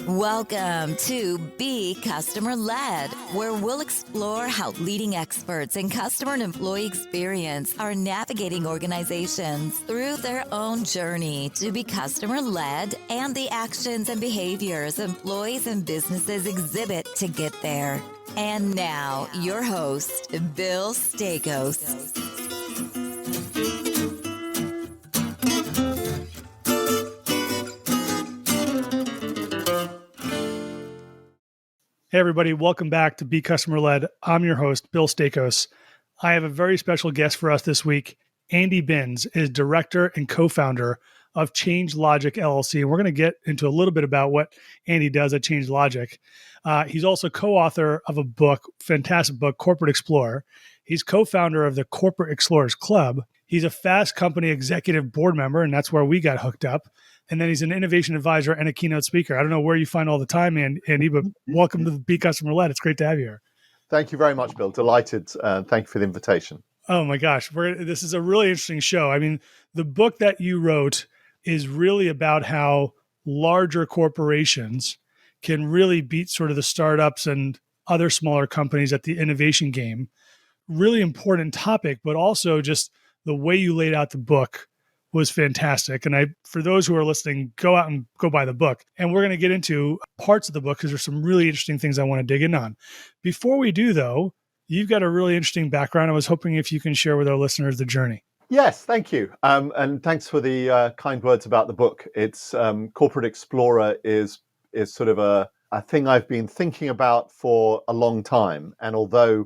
Welcome to Be Customer Led, where we'll explore how leading experts in customer and employee experience are navigating organizations through their own journey to be customer led and the actions and behaviors employees and businesses exhibit to get there. And now, your host, Bill Staikos. Hey, everybody. Welcome back to Be Customer Led. I'm your host, Bill Staikos. I have a very special guest for us this week. Andy Binns is director and co-founder of Change Logic LLC. And we're going to get into a little bit about what Andy does at Change Logic. He's also co-author of a book, fantastic book, Corporate Explorer. He's co-founder of the Corporate Explorers Club. He's a Fast Company executive board member, and that's where we got hooked up. And then he's an innovation advisor and a keynote speaker. I don't know where you find all the time, Andy, but welcome to the Be Customer Led. It's great to have you here. Thank you very much, Bill. Delighted. Thank you for the invitation. Oh my gosh. This is a really interesting show. I mean, the book that you wrote is really about how larger corporations can really beat sort of the startups and other smaller companies at the innovation game. Really important topic, but also just the way you laid out the book was fantastic. And for those who are listening, go out and go buy the book. And we're going to get into parts of the book because there's some really interesting things I want to dig in on. Before we do, though, you've got a really interesting background. I was hoping if you can share with our listeners the journey. Yes, thank you. And thanks for the kind words about the book. It's Corporate Explorer is sort of a thing I've been thinking about for a long time. And although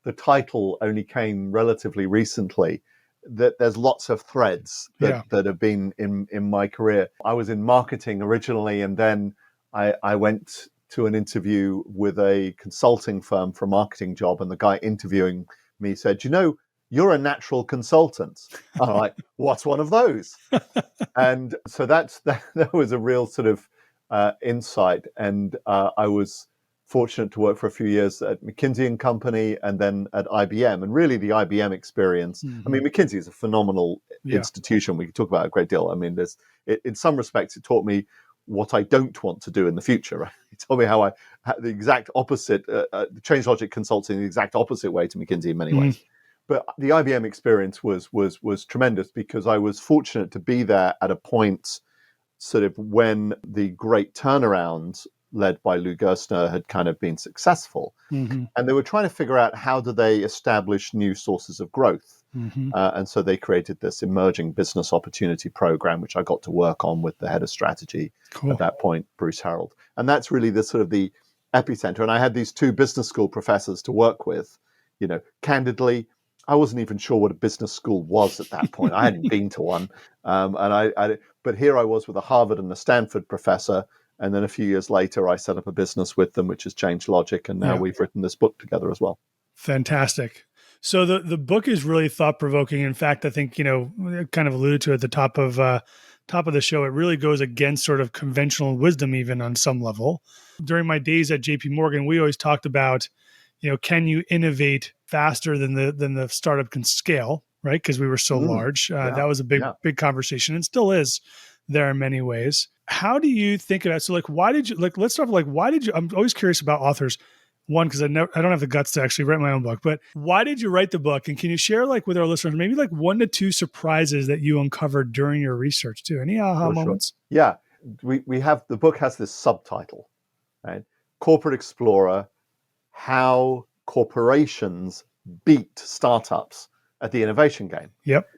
the title only came relatively recently, that there's lots of threads that have been in my career. I was in marketing originally, and then I went to an interview with a consulting firm for a marketing job, and the guy interviewing me said, you're a natural consultant. I'm like, what's one of those? And so that was a real sort of insight. And I was fortunate to work for a few years at McKinsey & Company and then at IBM. And really the IBM experience, I mean, McKinsey is a phenomenal institution. We can talk about it a great deal. I mean, in some respects, it taught me what I don't want to do in the future. Right? It told me how the exact opposite, Change Logic consulting the exact opposite way to McKinsey in many ways. But the IBM experience was tremendous because I was fortunate to be there at a point sort of when the great turnaround led by Lou Gerstner had kind of been successful. And they were trying to figure out how do they establish new sources of growth. And so they created this emerging business opportunity program, which I got to work on with the head of strategy at that point, Bruce Harold. And that's really the sort of the epicenter. And I had these two business school professors to work with. Candidly, I wasn't even sure what a business school was at that point. I hadn't been to one. But here I was with a Harvard and a Stanford professor. And then a few years later, I set up a business with them, which has Change Logic. And now we've written this book together as well. Fantastic. So the book is really thought-provoking. In fact, I think, kind of alluded to at the top of the show, it really goes against sort of conventional wisdom, even on some level. During my days at JP Morgan, we always talked about, can you innovate faster than the startup can scale, right? Because we were so large. That was a big conversation and still is there in many ways. How do you think about it? So let's start with why did you, I'm always curious about authors. One, because I don't have the guts to actually write my own book, but why did you write the book? And can you share with our listeners, maybe 1 to 2 surprises that you uncovered during your research too? Any aha moments? Sure. Yeah, we have, the book has this subtitle, right? Corporate Explorer, How Corporations Beat Startups at the Innovation Game. Yep.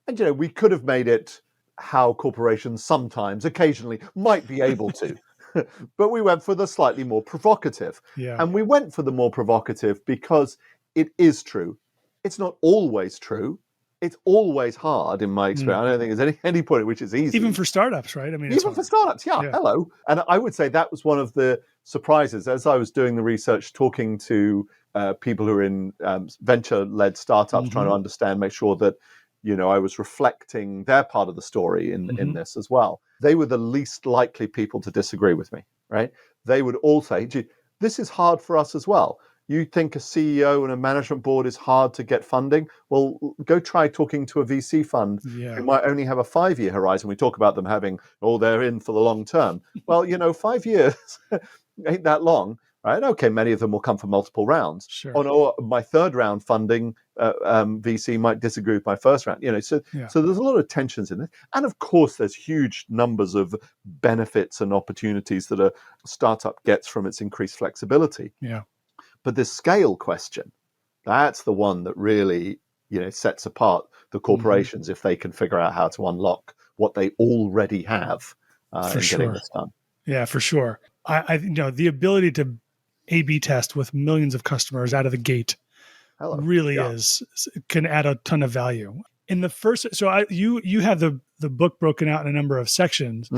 And, we could have made it how corporations sometimes, occasionally, might be able to. But we went for the slightly more provocative. Yeah. And we went for the more provocative because it is true. It's not always true. It's always hard in my experience. I don't think there's any point at which it's easy. Even for startups, right? I mean, even for startups, hello. And I would say that was one of the surprises as I was doing the research, talking to people who are in venture-led startups, trying to understand, make sure that I was reflecting their part of the story in this as well. They were the least likely people to disagree with me, right? They would all say, gee, this is hard for us as well. You think a CEO and a management board is hard to get funding? Well, go try talking to a VC fund who might only have a 5-year horizon. We talk about them having, oh, they're in for the long term. Well, 5 years ain't that long, right? Okay, many of them will come from multiple rounds. Sure. Oh no, my third round funding VC might disagree with my first round. So there's a lot of tensions in it, and of course, there's huge numbers of benefits and opportunities that a startup gets from its increased flexibility. Yeah. But this scale question, that's the one that really, sets apart the corporations if they can figure out how to unlock what they already have in getting this done. Yeah, for sure. I the ability to A/B test with millions of customers out of the gate really can add a ton of value. In the first, so you have the book broken out in a number of sections.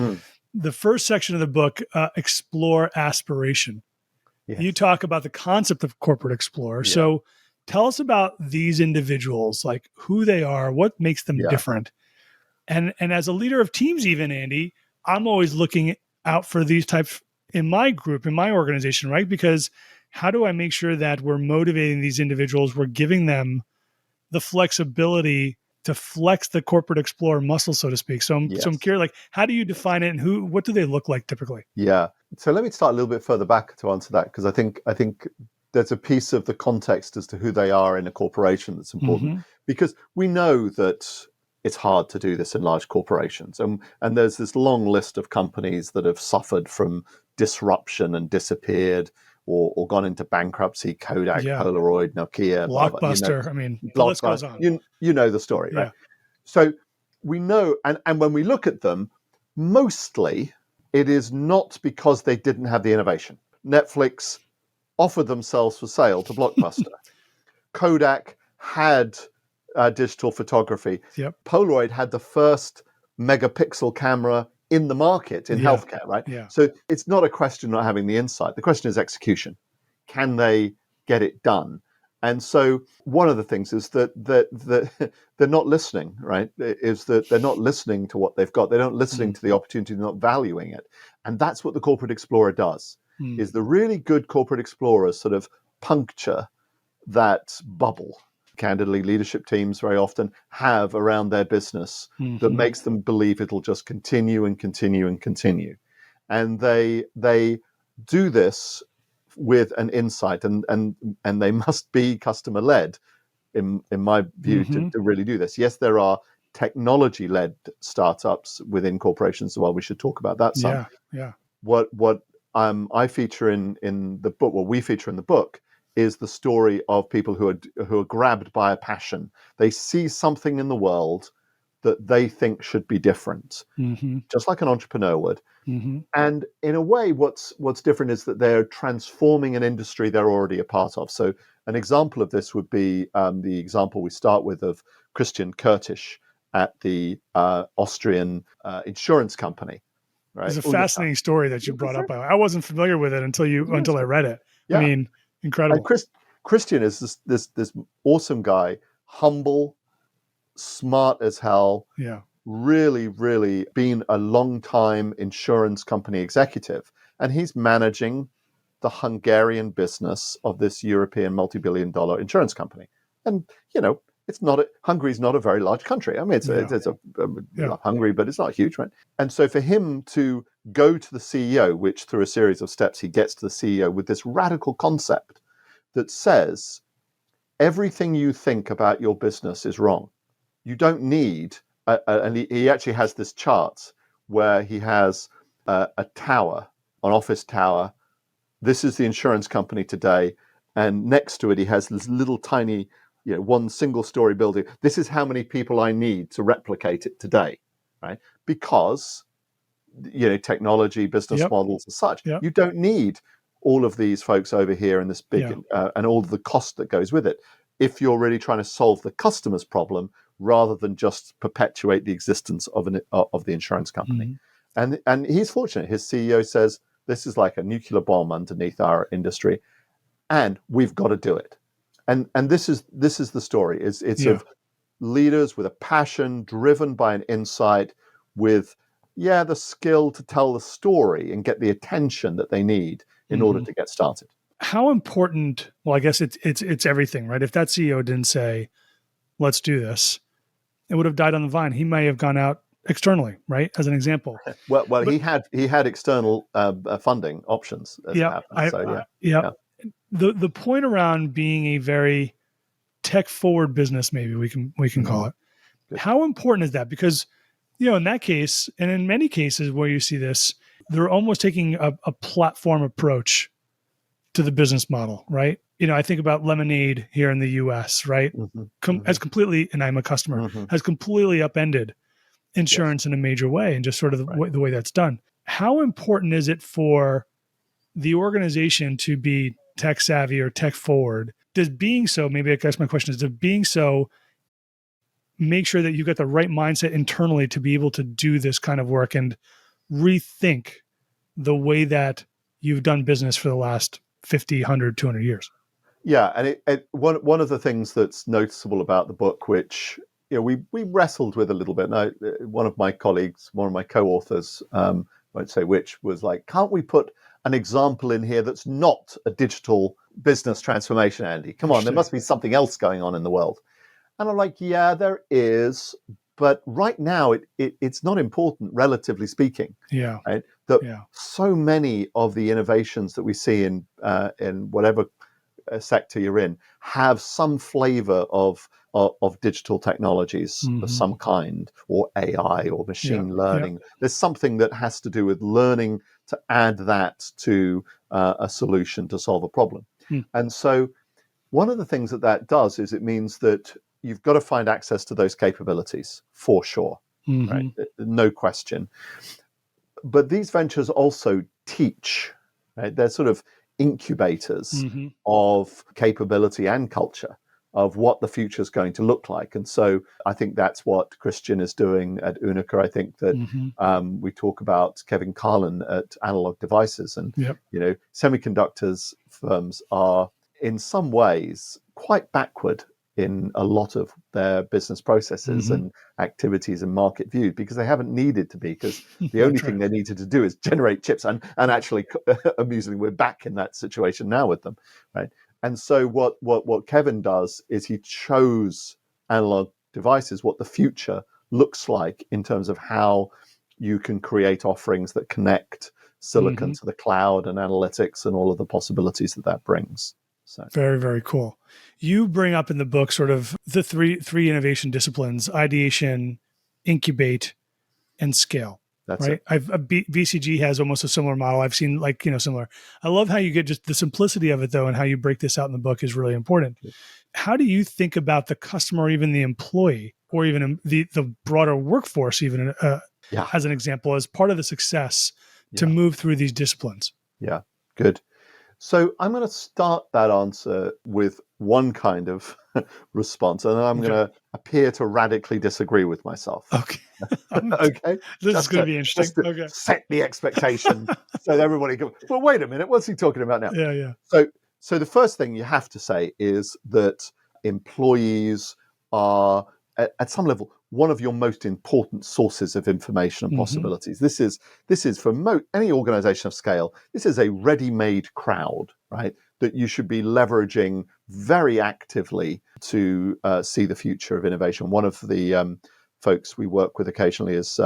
The first section of the book, explore aspiration. Yes. You talk about the concept of corporate explorer. Yeah. So tell us about these individuals, like who they are, what makes them different. And as a leader of teams, even, Andy, I'm always looking out for these types in my group, in my organization, right? Because how do I make sure that we're motivating these individuals, we're giving them the flexibility to flex the corporate explorer muscle, so to speak. So I'm curious, like, how do you define it, and what do they look like typically? Yeah. So let me start a little bit further back to answer that, because I think there's a piece of the context as to who they are in a corporation that's important, because we know that it's hard to do this in large corporations, and there's this long list of companies that have suffered from disruption and disappeared, or gone into bankruptcy. Kodak, Polaroid, Nokia, Blockbuster. The list goes on. You know the story, right? So we know, and when we look at them, mostly it is not because they didn't have the innovation. Netflix offered themselves for sale to Blockbuster. Kodak had digital photography. Polaroid had the first megapixel camera in the market in healthcare, right? So it's not a question of not having the insight. The question is execution. Can they get it done? And so one of the things is that they're not listening, right? Is that they're not listening to what they've got. They're not listening to the opportunity, they're not valuing it. And that's what the corporate explorer does, is the really good corporate explorers sort of puncture that bubble. Candidly, leadership teams very often have around their business that makes them believe it'll just continue and continue and continue. And they do this with an insight, and they must be customer led, in my view, to really do this. Yes, there are technology led startups within corporations as well. We should talk about that some. What I feature in the book, what we feature in the book, is the story of people who are grabbed by a passion. They see something in the world that they think should be different, just like an entrepreneur would. And in a way, what's different is that they're transforming an industry they're already a part of. So an example of this would be the example we start with of Christian Kurtisch at the Austrian insurance company. Right? It's a fascinating story that you brought up. I wasn't familiar with it until I read it. Incredible. And Christian is this awesome guy, humble, smart as hell. Really, really been a long time insurance company executive, and he's managing the Hungarian business of this European multi-billion-dollar insurance company. And Hungary's not a very large country. It's not Hungary, but it's not huge, right? And so for him to go to the CEO, which through a series of steps he gets to the CEO with this radical concept that says everything you think about your business is wrong. You don't need, and he actually has this chart where he has a tower, an office tower. This is the insurance company today, and next to it he has this little tiny, one single story building. This is how many people I need to replicate it today, right? Because technology, business models and such. You don't need all of these folks over here in this big and all of the cost that goes with it, if you're really trying to solve the customer's problem rather than just perpetuate the existence of the insurance company. And he's fortunate. His CEO says, this is like a nuclear bomb underneath our industry, and we've got to do it. And this is the story. It's of leaders with a passion, driven by an insight, with the skill to tell the story and get the attention that they need in order to get started. how important, well, I guess it's everything, right? If that CEO didn't say, let's do this, it would have died on the vine. He may have gone out externally, right? As an example. Well, But he had external funding options as it yeah, happened. So yeah. yeah. The point around being a very tech forward business, maybe we can call it. Good. How important is that? Because, in that case, and in many cases where you see this, they're almost taking a platform approach to the business model, right? I think about Lemonade here in the US, right? Has completely, and I'm a customer, has completely upended insurance in a major way, and just sort of the way that's done. How important is it for the organization to be tech savvy or tech forward? Does being so, maybe I guess my question is, does being so make sure that you get the right mindset internally to be able to do this kind of work and rethink the way that you've done business for the last 50, 100, 200 years? Yeah, and one of the things that's noticeable about the book, which we wrestled with a little bit. Now, one of my colleagues, one of my co-authors, won't say which, was like, "Can't we put an example in here that's not a digital business transformation, Andy? Come on, there must be something else going on in the world." And I'm like, "Yeah, there is, but right now it's not important, relatively speaking." Yeah. Right. So many of the innovations that we see in whatever sector you're in have some flavor of digital technologies of some kind, or AI or machine learning. There's something that has to do with learning to add that to a solution to solve a problem. And so one of the things that does is it means that you've got to find access to those capabilities for sure, right? No question. But these ventures also teach, right? They're sort of incubators of capability and culture, of what the future is going to look like. And so I think that's what Christian is doing at Unica. I think that we talk about Kevin Carlin at Analog Devices, and semiconductors firms are in some ways quite backward in a lot of their business processes and activities and market views, because they haven't needed to be, because the only thing they needed to do is generate chips. And actually, amusingly, we're back in that situation now with them, right? And so what Kevin does is he shows Analog Devices what the future looks like in terms of how you can create offerings that connect silicon to the cloud and analytics and all of the possibilities that brings. So. Very, very cool. You bring up in the book sort of the three innovation disciplines: ideation, incubate, and scale. That's right. BCG has almost a similar model. I've seen similar. I love how you get just the simplicity of it though, and how you break this out in the book is really important. How do you think about the customer, or even the employee, or even the broader workforce, even as an example, as part of the success to move through these disciplines? Yeah, good. So I'm going to start that answer with one kind of response, and then I'm going to appear to radically disagree with myself. Okay. Okay. This is going to be interesting. Just to set the expectation so that everybody goes, well, wait a minute, what's he talking about now? Yeah. So the first thing you have to say is that employees are, at some level, one of your most important sources of information and possibilities. This is for any organization of scale, this is a ready-made crowd, right? That you should be leveraging very actively to see the future of innovation. One of the folks we work with occasionally is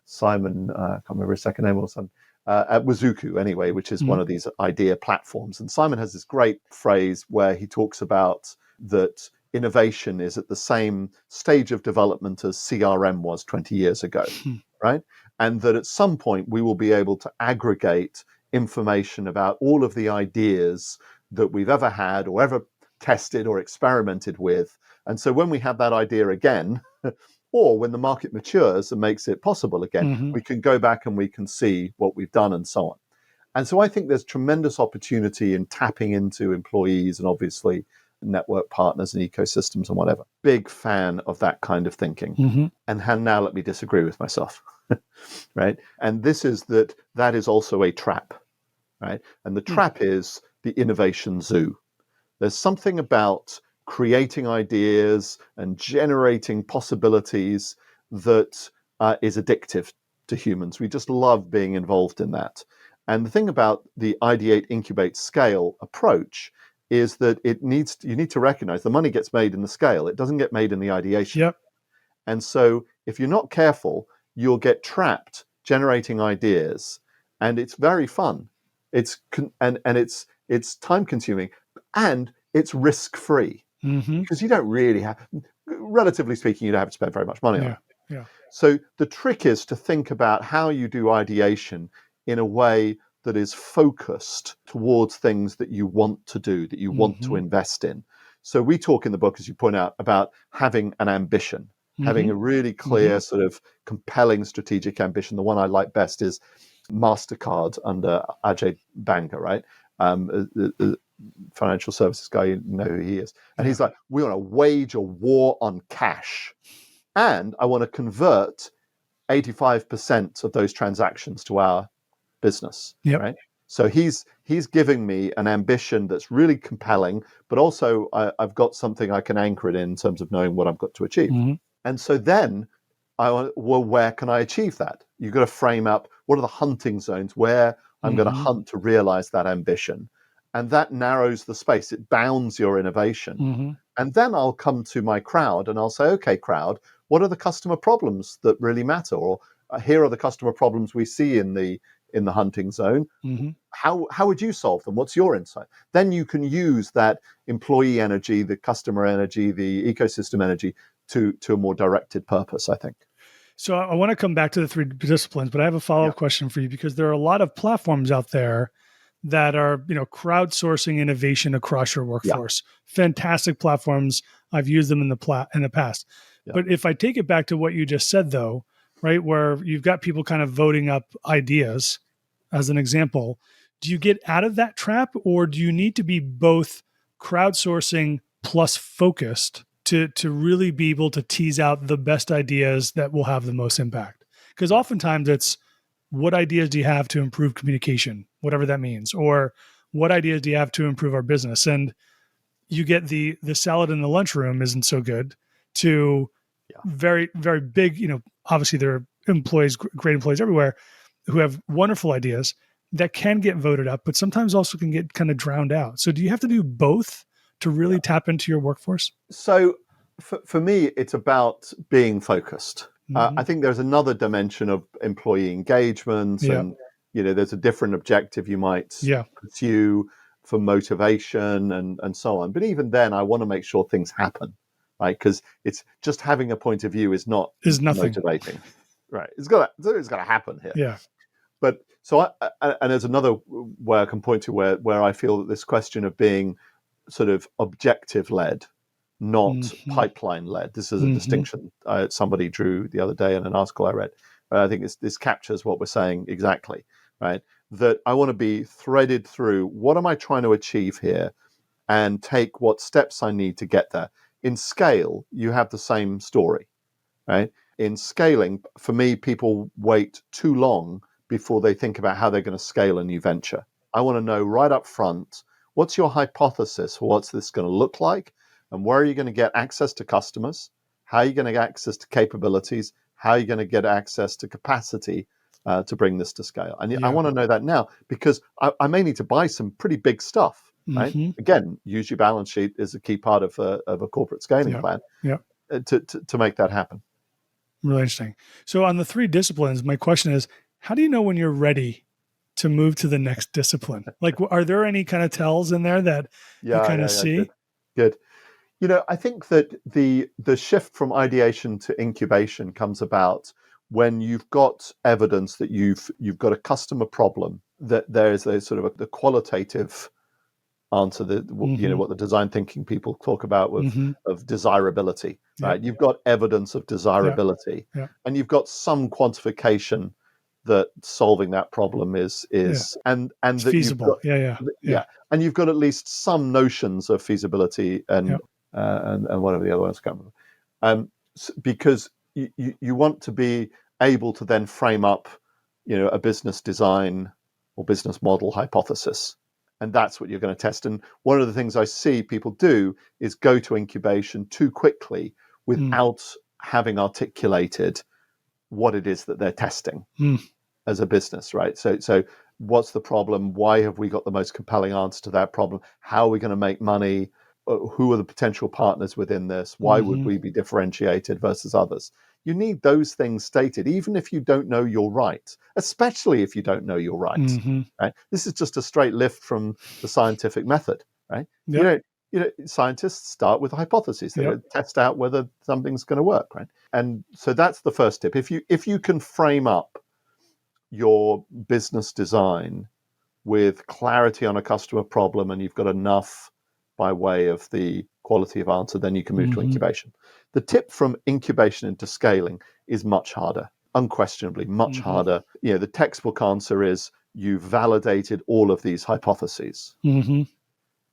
Simon, I can't remember his second name or something, at Wazuku anyway, which is one of these idea platforms. And Simon has this great phrase where he talks about that innovation is at the same stage of development as CRM was 20 years ago, right? And that at some point we will be able to aggregate information about all of the ideas that we've ever had or ever tested or experimented with. And so when we have that idea again, or when the market matures and makes it possible again, we can go back and we can see what we've done and so on. And so I think there's tremendous opportunity in tapping into employees and obviously network partners and ecosystems and whatever. Big fan of that kind of thinking. And now let me disagree with myself, right? And this is that is also a trap, right? And the trap is the innovation zoo. There's something about creating ideas and generating possibilities that is addictive to humans. We just love being involved in that. And the thing about the ideate, incubate, scale approach is that you need to recognize the money gets made in the scale. It doesn't get made in the ideation. Yep. And so if you're not careful, you'll get trapped generating ideas, and it's very fun. It's time consuming, and it's risk free because you don't really have, relatively speaking, you don't have to spend very much money on it. Yeah. So the trick is to think about how you do ideation in a way that is focused towards things that you want to do, that you want to invest in. So we talk in the book, as you point out, about having an ambition, having a really clear sort of compelling strategic ambition. The one I like best is MasterCard under Ajay Banga, right? The financial services guy, you know who he is. And he's like, we want to wage a war on cash. And I want to convert 85% of those transactions to our business, right? So he's giving me an ambition that's really compelling, but also I've got something I can anchor it in terms of knowing what I've got to achieve. And so then where can I achieve that? You've got to frame up what are the hunting zones where I'm going to hunt to realize that ambition. And that narrows the space. It bounds your innovation. And then I'll come to my crowd and I'll say, okay, crowd, what are the customer problems that really matter? Or here are the customer problems we see in the hunting zone. How would you solve them? What's your insight? Then you can use that employee energy, the customer energy, the ecosystem energy to a more directed purpose, I think. So I want to come back to the three disciplines, but I have a follow-up question for you, because there are a lot of platforms out there that are, crowdsourcing innovation across your workforce. Fantastic platforms. I've used them in the past. But if I take it back to what you just said, though, right, where you've got people kind of voting up ideas as an example, do you get out of that trap, or do you need to be both crowdsourcing plus focused to really be able to tease out the best ideas that will have the most impact? Because oftentimes it's, what ideas do you have to improve communication, whatever that means, or what ideas do you have to improve our business? And you get the salad in the lunchroom isn't so good, to very, very big, obviously there are employees, great employees everywhere, who have wonderful ideas that can get voted up, but sometimes also can get kind of drowned out. So do you have to do both to really tap into your workforce? So for me, it's about being focused. I think there's another dimension of employee engagement, and there's a different objective you might pursue for motivation and so on. But even then, I want to make sure things happen, right? Because it's just having a point of view is nothing motivating, right? It's got to happen here. Yeah. But so and there's another way I can point to where I feel that this question of being sort of objective led, not pipeline led. This is a distinction somebody drew the other day in an article I read. I think this captures what we're saying exactly, right? That I want to be threaded through what am I trying to achieve here, and take what steps I need to get there. In scale, you have the same story, right? In scaling, for me, people wait too long before they think about how they're going to scale a new venture. I want to know right up front, what's your hypothesis for what's this going to look like? And where are you going to get access to customers? How are you going to get access to capabilities? How are you going to get access to capacity to bring this to scale? And I want to know that now, because I may need to buy some pretty big stuff, right? Again, use your balance sheet is a key part of a corporate scaling plan to make that happen. Really interesting. So on the three disciplines, my question is, how do you know when you're ready to move to the next discipline? Like, are there any kind of tells in there that you kind of see? Good. I think that the shift from ideation to incubation comes about when you've got evidence that you've got a customer problem, that there is a sort of the qualitative answer, that what the design thinking people talk about of desirability, right? You've got evidence of desirability, and you've got some quantification that solving that problem is and it's that feasible. And you've got at least some notions of feasibility and whatever the other ones come from, because you want to be able to then frame up a business design or business model hypothesis, and that's what you're going to test. And one of the things I see people do is go to incubation too quickly without having articulated what it is that they're testing as a business, right? So what's the problem? Why have we got the most compelling answer to that problem? How are we going to make money? Who are the potential partners within this? Why would we be differentiated versus others? You need those things stated, even if you don't know you're right, especially if you don't know you're right. Right? This is just a straight lift from the scientific method, right? Yep. Scientists start with hypotheses. They test out whether something's going to work, right? And so that's the first tip. If you can frame up your business design with clarity on a customer problem and you've got enough by way of the quality of answer, then you can move to incubation. The tip from incubation into scaling is much harder, unquestionably much harder. The textbook answer is you validated all of these hypotheses.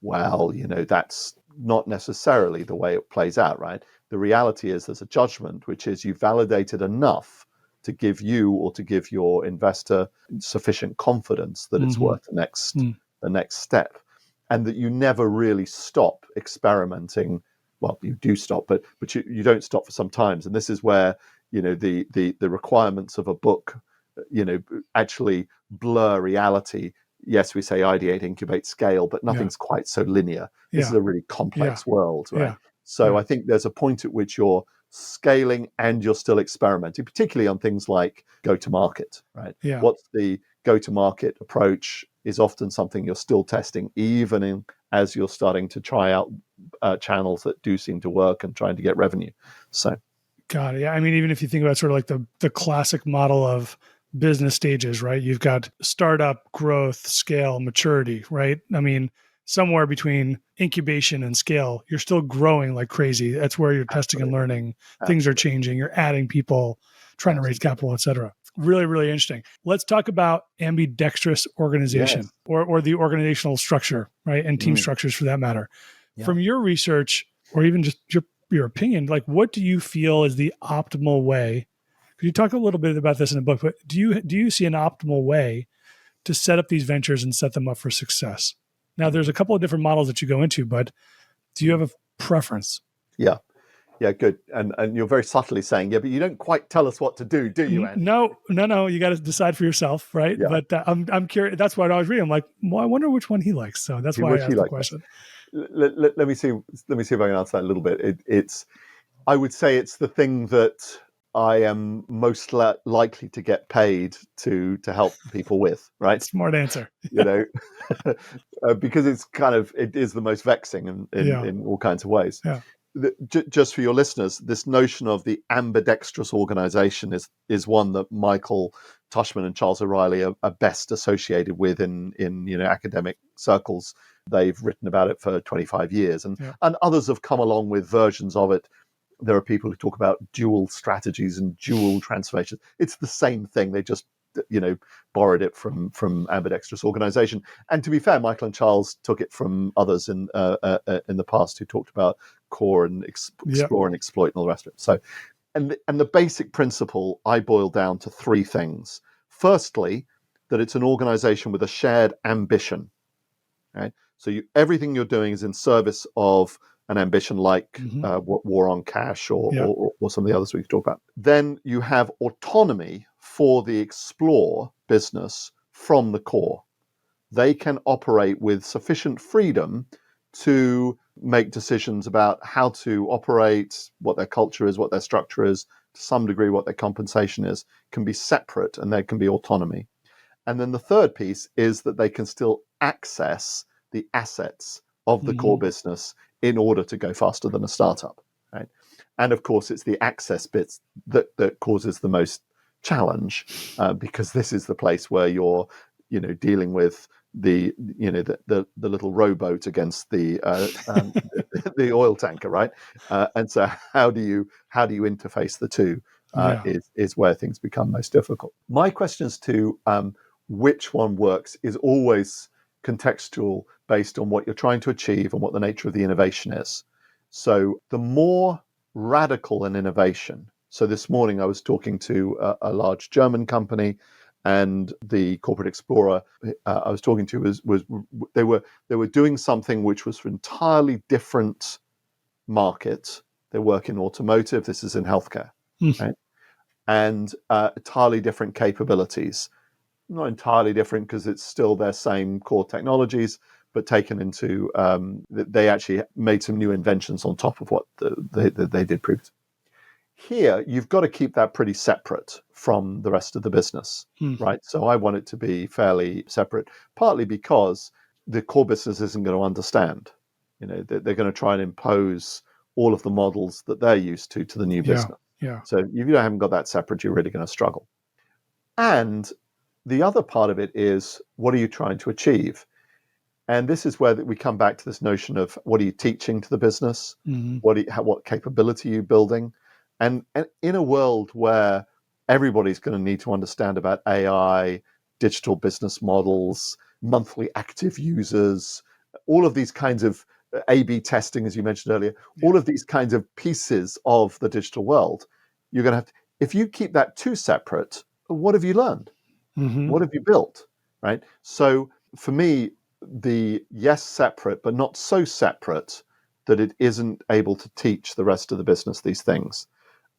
Well, that's not necessarily the way it plays out, right? The reality is there's a judgment, which is you validated enough to give you or to give your investor sufficient confidence that it's worth the next step, and that you never really stop experimenting. Well, you do stop, but you don't stop for some times, and this is where the requirements of a book actually blur reality. Yes, we say ideate, incubate, scale, but nothing's quite so linear. This is a really complex world, right? So I think there's a point at which you're scaling and you're still experimenting, particularly on things like go-to-market, right? What's the go-to-market approach is often something you're still testing, even as you're starting to try out channels that do seem to work and trying to get revenue. So, got it. Yeah, I mean, even if you think about sort of like the classic model of business stages, right? You've got startup, growth, scale, maturity, right? I mean, somewhere between incubation and scale, you're still growing like crazy. That's where you're testing and learning. Things are changing. You're adding people, trying to raise capital, et cetera. Really, really interesting. Let's talk about ambidextrous organization or the organizational structure, right? And team structures for that matter. From your research, or even just your opinion, like what do you feel is the optimal way? Could you talk a little bit about this in the book, but do you see an optimal way to set up these ventures and set them up for success? Now, there's a couple of different models that you go into, but do you have a preference? Yeah, good. And you're very subtly saying, but you don't quite tell us what to do you, Andy? No. You got to decide for yourself, right? Yeah. But I'm curious. That's why I was reading. I'm like, well, I wonder which one he likes. So that's why I asked the question. Let me see if I can answer that a little bit. I would say it's the thing that I am most likely to get paid to help people with, right? Smart answer. Because it is the most vexing in all kinds of ways. Yeah. Just for your listeners, this notion of the ambidextrous organization is one that Michael Tushman and Charles O'Reilly are best associated with in academic circles. They've written about it for 25 years, and others have come along with versions of it. There are people who talk about dual strategies and dual transformations. It's the same thing. They just borrowed it from ambidextrous organization. And to be fair, Michael and Charles took it from others in the past who talked about core and explore and exploit and all the rest of it. So, and the basic principle I boil down to three things. Firstly, that it's an organization with a shared ambition. Right? So everything you're doing is in service of an ambition like war on cash or some of the others we could talk about. Then you have autonomy for the explore business from the core. They can operate with sufficient freedom to make decisions about how to operate, what their culture is, what their structure is, to some degree what their compensation is, can be separate, and there can be autonomy. And then the third piece is that they can still access the assets of the core business in order to go faster than a startup, right? And of course, it's the access bits that causes the most challenge, because this is the place where you're, dealing with the little rowboat against the the oil tanker, right? And so, how do you interface the two? Is where things become most difficult. My questions to which one works is always contextual, based on what you're trying to achieve and what the nature of the innovation is. So the more radical an innovation. So this morning I was talking to a large German company, and the corporate explorer I was talking to was they were doing something which was for an entirely different market. They work in automotive. This is in healthcare, right? And entirely different capabilities. not entirely different because it's still their same core technologies, but taken into they actually made some new inventions on top of what they did previously. Here, you've got to keep that pretty separate from the rest of the business, right? So I want it to be fairly separate, partly because the core business isn't going to understand. They're going to try and impose all of the models that they're used to the new business. Yeah. So if you haven't got that separate, you're really going to struggle. And the other part of it is, what are you trying to achieve? And this is where we come back to this notion of, what are you teaching to the business? What capability are you building? And in a world where everybody's going to need to understand about AI, digital business models, monthly active users, all of these kinds of A/B testing, as you mentioned earlier, all of these kinds of pieces of the digital world, you're going to have to, if you keep that too separate, what have you learned? What have you built? Right? So for me, the separate, but not so separate that it isn't able to teach the rest of the business these things,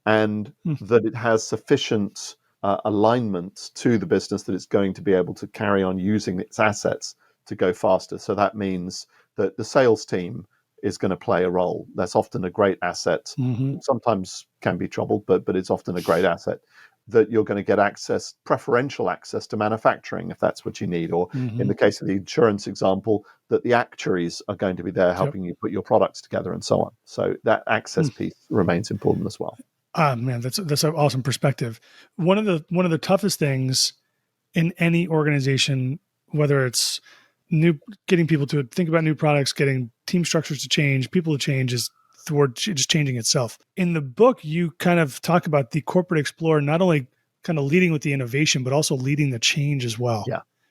and that it has sufficient alignment to the business that it's going to be able to carry on using its assets to go faster. So that means that the sales team is going to play a role. That's often a great asset. Sometimes can be troubled, but it's often a great asset. That you're going to get preferential access to manufacturing if that's what you need, or in the case of the insurance example, that the actuaries are going to be there helping you put your products together and so on. So that access piece remains important as well. Man, that's an awesome perspective. One of the toughest things in any organization, whether it's getting people to think about new products, getting team structures to change, people to change, is toward just changing itself. In the book, you kind of talk about the corporate explorer not only kind of leading with the innovation, but also leading the change as well.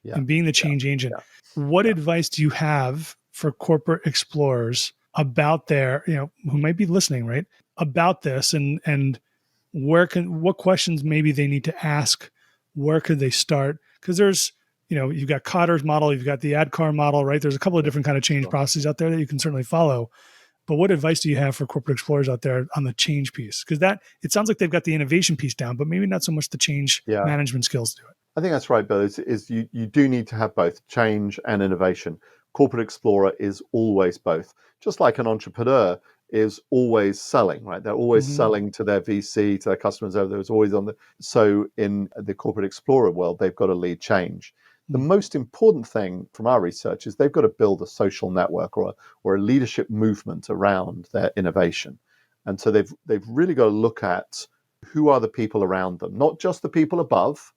And being the change agent. What advice do you have for corporate explorers about who might be listening, right? About this, and what questions maybe they need to ask? Where could they start? Because there's, you've got Cotter's model, you've got the ADKAR model, right? There's a couple of different kind of change processes out there that you can certainly follow. But what advice do you have for corporate explorers out there on the change piece? Because it sounds like they've got the innovation piece down, but maybe not so much the change management skills to do it. I think that's right, Bill. You do need to have both change and innovation. Corporate explorer is always both. Just like an entrepreneur is always selling, right? They're always selling to their VC, to their customers. There's always so in the corporate explorer world, they've got to lead change. The most important thing from our research is they've got to build a social network or a leadership movement around their innovation. And so they've really got to look at who are the people around them, not just the people above,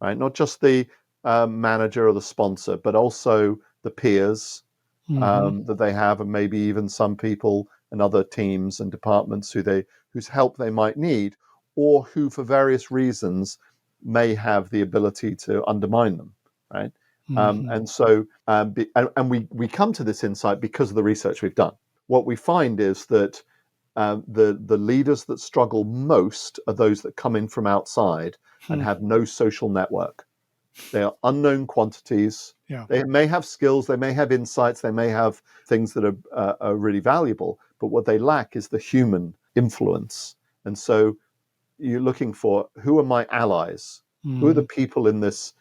right? Not just the manager or the sponsor, but also the peers that they have, and maybe even some people and other teams and departments whose help they might need, or who for various reasons may have the ability to undermine them, right? And so we come to this insight because of the research we've done. What we find is that the leaders that struggle most are those that come in from outside and have no social network. They are unknown quantities. They may have skills, they may have insights, they may have things that are really valuable, but what they lack is the human influence. And so you're looking for, who are my allies? Who are the people in this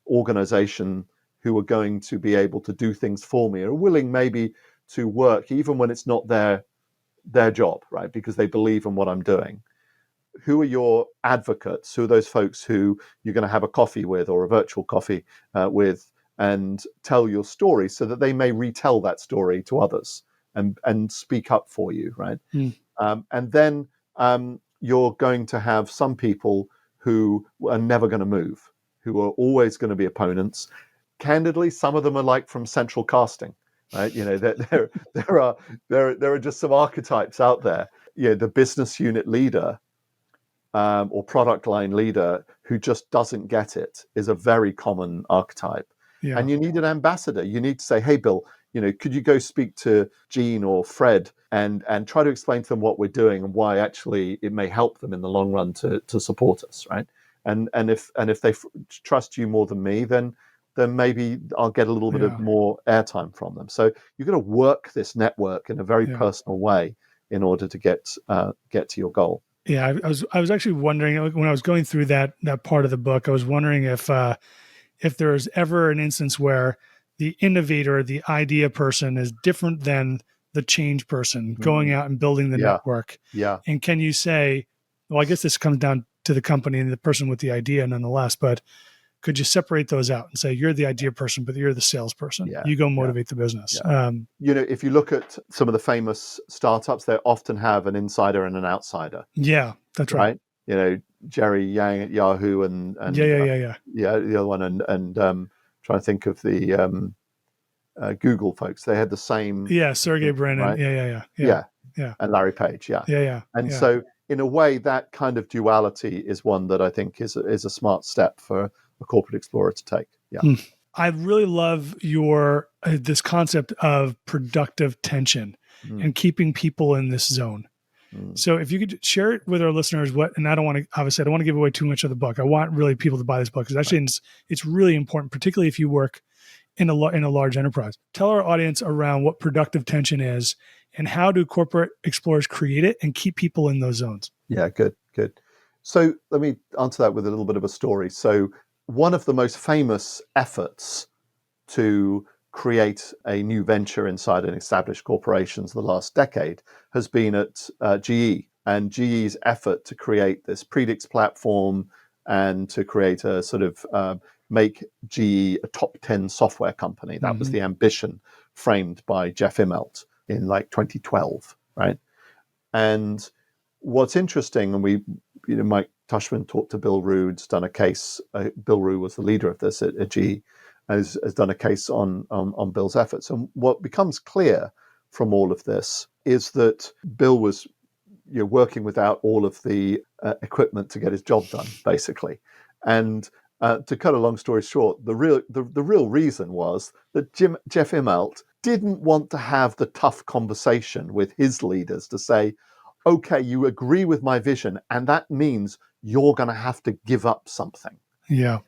organization who are going to be able to do things for me, are willing maybe to work even when it's not their job, right? Because they believe in what I'm doing. Who are your advocates? Who are those folks who you're going to have a coffee with, or a virtual coffee with, and tell your story so that they may retell that story to others and speak up for you, right? And then you're going to have some people who are never going to move, who are always going to be opponents. Candidly, some of them are like from central casting, right? There are just some archetypes out there. The business unit leader or product line leader who just doesn't get it is a very common archetype. And you need an ambassador. You need to say, hey, Bill, could you go speak to Gene or Fred and try to explain to them what we're doing and why actually it may help them in the long run to support us, right? And if they trust you more than me, then maybe I'll get a little bit of more airtime from them. So you've got to work this network in a very personal way in order to get to your goal. Yeah, I was actually wondering, when I was going through that part of the book, I was wondering if if there's ever an instance where the innovator, the idea person is different than the change person going out and building the network. Yeah. And can you say, well, I guess this comes down to the company and the person with the idea nonetheless, but could you separate those out and say, you're the idea person, but you're the salesperson. Yeah. You go motivate the business. Yeah. If you look at some of the famous startups, they often have an insider and an outsider. Yeah, that's right. Jerry Yang at Yahoo and yeah. The other one and trying to think of the Google folks. They had the same. Yeah, Sergey Brin. Right? Yeah. And Larry Page. Yeah. And so, in a way, that kind of duality is one that I think is a smart step for a corporate explorer to take. Yeah. I really love your this concept of productive tension and keeping people in this zone. So if you could share it with our listeners, and I don't want to give away too much of the book. I want really people to buy this book because actually it's really important, particularly if you work in a large enterprise. Tell our audience around what productive tension is and how do corporate explorers create it and keep people in those zones. Yeah, good. So let me answer that with a little bit of a story. So one of the most famous efforts to create a new venture inside an established corporations the last decade has been at GE, and GE's effort to create this Predix platform and to create a sort of make GE a top 10 software company. That was the ambition framed by Jeff Immelt in like 2012, right? And what's interesting, and Mike Tushman talked to Bill Rude's done a case. Bill Rude was the leader of this at GE, has done a case on Bill's efforts. And what becomes clear from all of this is that Bill was working without all of the equipment to get his job done, basically. And to cut a long story short, the real reason was that Jeff Immelt didn't want to have the tough conversation with his leaders to say, okay, you agree with my vision, and that means you're going to have to give up something. Yeah.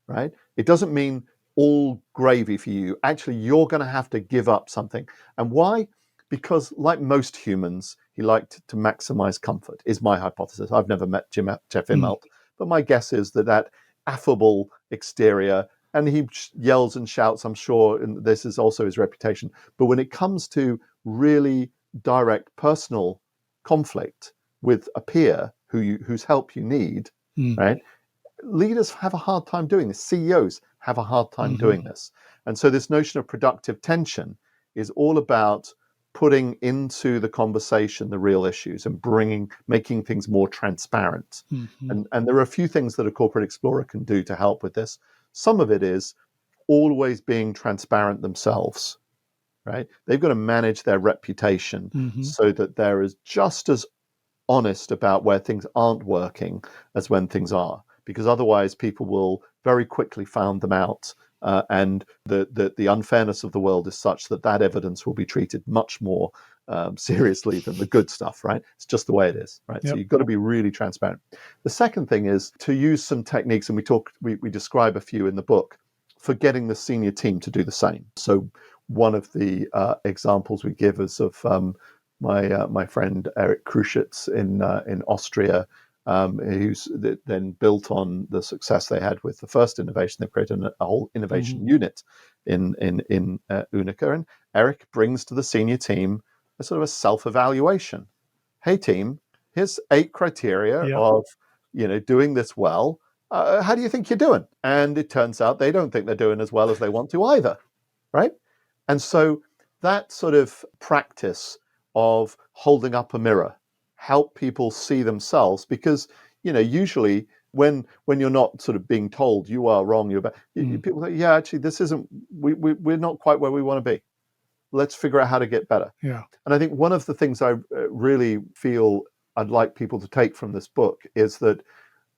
Right? It doesn't mean all gravy for you. Actually, you're going to have to give up something. And why? Because like most humans, he liked to maximize comfort, is my hypothesis. I've never met Jeff Immelt, but my guess is that affable exterior, and he yells and shouts, I'm sure, and this is also his reputation. But when it comes to really direct personal conflict with a peer whose help you need, right? Leaders have a hard time doing this. CEOs have a hard time doing this. And so this notion of productive tension is all about putting into the conversation the real issues and making things more transparent. And there are a few things that a corporate explorer can do to help with this. Some of it is always being transparent themselves, right? They've got to manage their reputation so that they're just as honest about where things aren't working as when things are, because otherwise people will very quickly find them out. And the unfairness of the world is such that evidence will be treated much more seriously than the good stuff, right? It's just the way it is, right? Yep. So you've got to be really transparent. The second thing is to use some techniques, and we describe a few in the book, for getting the senior team to do the same. So one of the examples we give is of my friend Eric Kruschitz in Austria, who's then built on the success they had with the first innovation. They created a whole innovation unit in Unica, and Eric brings to the senior team a sort of a self-evaluation. Hey team, here's 8 criteria of doing this well. How do you think you're doing? And it turns out they don't think they're doing as well as they want to either, right? And so that sort of practice of holding up a mirror help people see themselves, because usually when you're not sort of being told you are wrong, you're bad, people say, yeah, actually this isn't, we're not quite where we want to be. Let's figure out how to get better. Yeah. And I think one of the things I really feel I'd like people to take from this book is that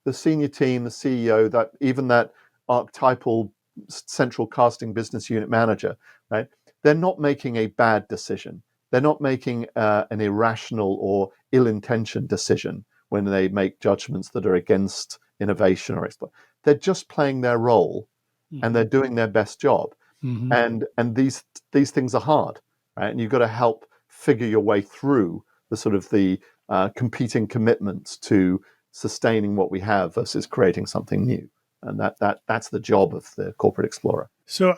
the senior team, the CEO, that archetypal central casting business unit manager, right? They're not making a bad decision. They're not making an irrational or ill-intentioned decision when they make judgments that are against innovation or exploit. They're just playing their role, and they're doing their best job. And these things are hard, right? And you've got to help figure your way through the sort of the competing commitments to sustaining what we have versus creating something new. And that's the job of the Corporate Explorer. So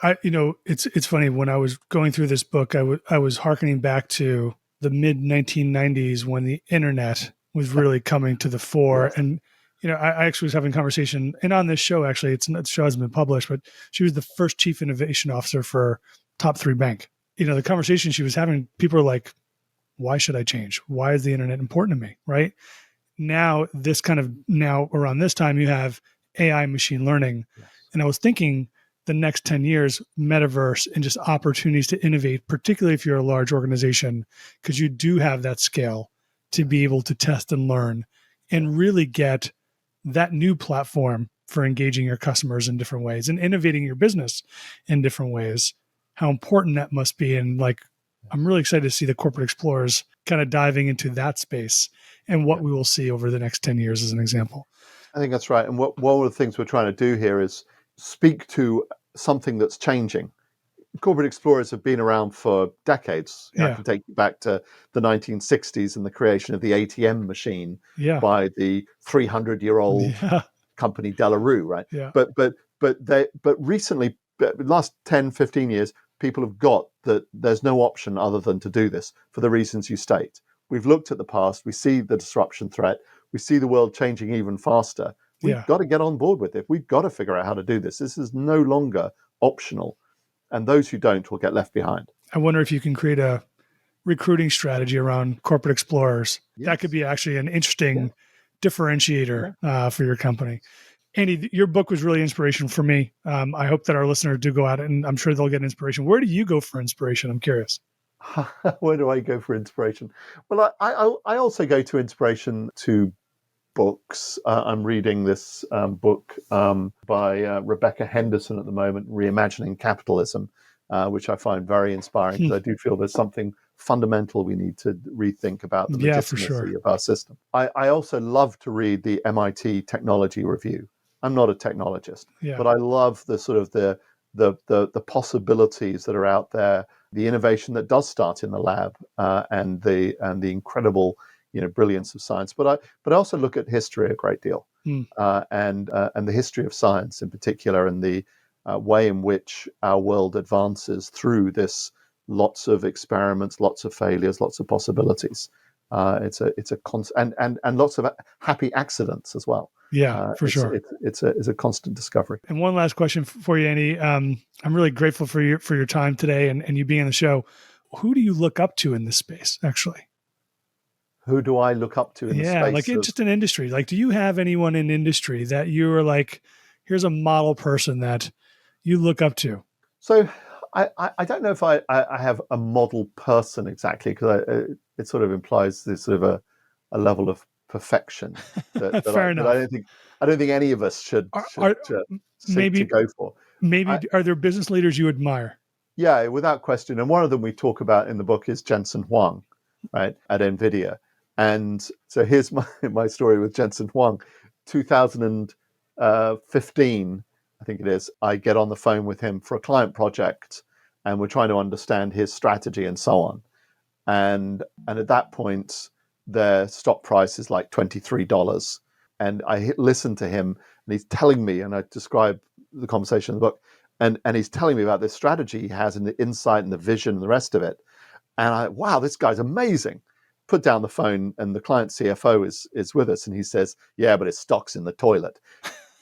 it's funny, when I was going through this book, I was hearkening back to the mid 1990s when the internet was really coming to the fore. Yes. And I actually was having a conversation, and on this show, actually, the show hasn't been published, but she was the first chief innovation officer for Top 3 Bank. The conversation she was having, people are like, why should I change? Why is the internet important to me? Right now, around this time, you have AI, machine learning. Yes. And I was thinking the next 10 years, metaverse and just opportunities to innovate, particularly if you're a large organization, because you do have that scale to be able to test and learn and really get that new platform for engaging your customers in different ways and innovating your business in different ways. How important that must be. And I'm really excited to see the Corporate Explorers kind of diving into that space and what we will see over the next 10 years as an example. I think that's right. And one of the things we're trying to do here is speak to something that's changing. Corporate Explorers have been around for decades. I can take you back to the 1960s and the creation of the ATM machine by the 300-year-old company De La Rue, right? Yeah. But recently, the last 10, 15 years, people have got that there's no option other than to do this for the reasons you state. We've looked at the past. We see the disruption threat. We see the world changing even faster. We've got to get on board with it. We've got to figure out how to do this. This is no longer optional. And those who don't will get left behind. I wonder if you can create a recruiting strategy around Corporate Explorers. Yes. That could be actually an interesting differentiator for your company. Andy, your book was really inspirational for me. I hope that our listeners do go out, and I'm sure they'll get inspiration. Where do you go for inspiration? I'm curious. Where do I go for inspiration? Well, I also go to inspiration to books. I'm reading this book by Rebecca Henderson at the moment, Reimagining Capitalism, which I find very inspiring because I do feel there's something fundamental we need to rethink about the legitimacy of our system. I also love to read the MIT Technology Review. I'm not a technologist, but I love the sort of the possibilities that are out there, the innovation that does start in the lab, and the incredible brilliance of science. But I also look at history a great deal, and the history of science in particular, and the way in which our world advances through this. Lots of experiments, lots of failures, lots of possibilities. It's a constant and lots of happy accidents as well. Yeah, for sure. It's a constant discovery. And one last question for you, Andy. I'm really grateful for your time today and you being on the show. Who do you look up to in this space, actually? Who do I look up to in the space? Yeah, like just an industry. Like, do you have anyone in industry that you are like, here's a model person that you look up to? So I don't know if I have a model person exactly, because it sort of implies this sort of a level of perfection that Fair enough. I don't think any of us should seek to go for. Maybe are there business leaders you admire? Yeah, without question. And one of them we talk about in the book is Jensen Huang, right, at NVIDIA. And so here's my story with Jensen Huang. 2015, I think it is, I get on the phone with him for a client project, and we're trying to understand his strategy and so on. And at that point, their stock price is like $23. And I listen to him, and he's telling me, and I describe the conversation in the book, and he's telling me about this strategy he has and the insight and the vision and the rest of it. And wow, this guy's amazing. Put down the phone, and the client CFO is with us, and he says, yeah, but his stock's in the toilet.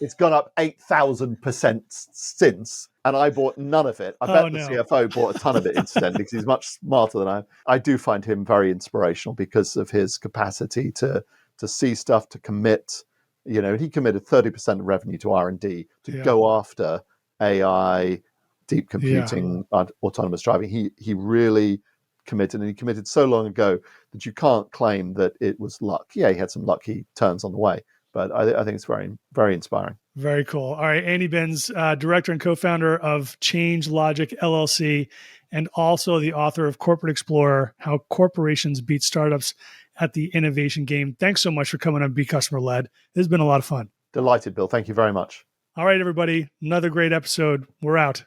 It's gone up 8,000% since, and I bought none of it. I bet the CFO bought a ton of it incidentally, because he's much smarter than I am. I do find him very inspirational because of his capacity to see stuff, to commit. He committed 30% of revenue to R&D to go after AI, deep computing, autonomous driving. He really committed, and he committed so long ago that you can't claim that it was luck. Yeah, he had some lucky turns on the way, but I think it's very, very inspiring. Very cool. All right, Andy Benz, director and co-founder of Change Logic LLC, and also the author of Corporate Explorer: How Corporations Beat Startups at the Innovation Game. Thanks so much for coming on Be Customer Led. This has been a lot of fun. Delighted, Bill. Thank you very much. All right, everybody. Another great episode. We're out.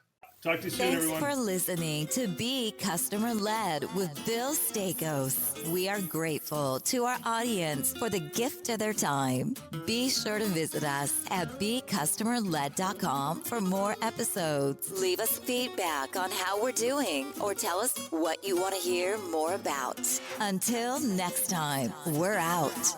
Talk to you soon, Thanks everyone. for listening to Be Customer Led with Bill Staikos. We are grateful to our audience for the gift of their time. Be sure to visit us at becustomerled.com for more episodes. Leave us feedback on how we're doing or tell us what you want to hear more about. Until next time, we're out.